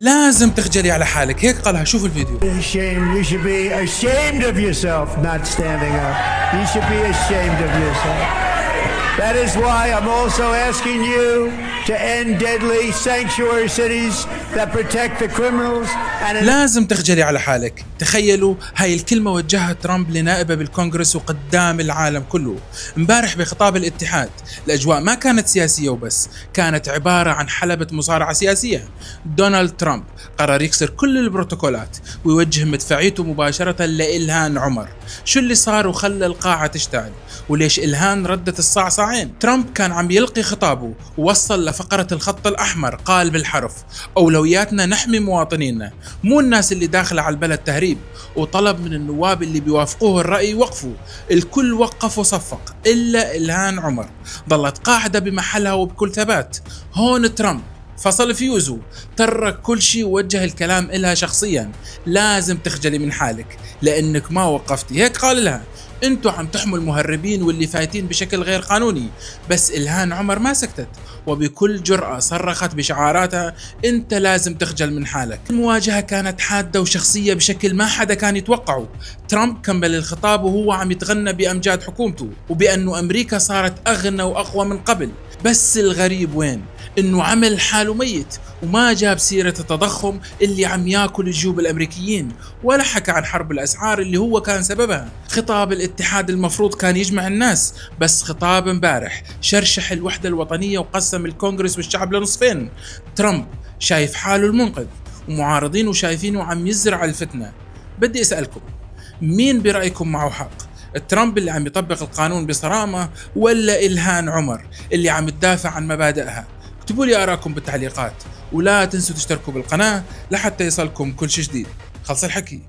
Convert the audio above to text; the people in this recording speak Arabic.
لازم تخجلي على حالك، هيك قالها. شوف الفيديو. Shame. You should be ashamed of yourself not standing up. You should be ashamed of yourself. That is why I'm also asking you to end deadly sanctuary cities that protect the criminals and لازم تخجلي على حالك. تخيلوا هاي الكلمة وجهها ترامب لنائبة بالكونغرس وقدام العالم كله امبارح بخطاب الاتحاد. الأجواء ما كانت سياسية وبس، كانت عبارة عن حلبة مصارعة سياسية. دونالد ترامب قرر يكسر كل البروتوكولات ويوجه مدفعيته مباشرة لإلهان عمر. شو اللي صار وخلى القاعة تشتعل؟ وليش إلهان ردت الصعصعين؟ ترامب كان عم يلقي خطابه ووصل لفقرة الخط الأحمر، قال بالحرف: أولوياتنا نحمي مواطنينا، مو الناس اللي داخلة على البلد تهريب. وطلب من النواب اللي بيوافقوه الرأي يوقفوا. الكل وقف وصفق إلا إلهان عمر، ظلت قاعدة بمحلها وبكل ثبات. هون ترامب فصل فيوزه، ترك كل شيء ووجه الكلام إلها شخصيا. لازم تخجلي من حالك لأنك ما وقفتي. هيك قال لها: انتوا عم تحموا المهربين واللي فايتين بشكل غير قانوني. بس إلهان عمر ما سكتت، وبكل جرأة صرخت بشعاراتها: انت لازم تخجل من حالك. المواجهة كانت حادة وشخصية بشكل ما حدا كان يتوقعه. ترامب كمل الخطاب وهو عم يتغنى بأمجاد حكومته وبأنه أمريكا صارت أغنى وأقوى من قبل. بس الغريب وين؟ انه عمل حاله ميت وما جاب سيرة التضخم اللي عم ياكل جيوب الامريكيين، ولا حكى عن حرب الاسعار اللي هو كان سببها. خطاب الاتحاد المفروض كان يجمع الناس، بس خطاب امبارح شرشح الوحدة الوطنية وقسم الكونغرس والشعب لنصفين. ترامب شايف حاله المنقذ ومعارضينه شايفينه عم يزرع الفتنة. بدي اسألكم، مين برأيكم معه حق؟ ترامب اللي عم يطبق القانون بصرامة، ولا إلهان عمر اللي عم تدافع عن مبادئها؟ اكتبوا لي آراءكم بالتعليقات، ولا تنسوا تشتركوا بالقناة لحتى يصلكم كل شيء جديد. خلص الحكي.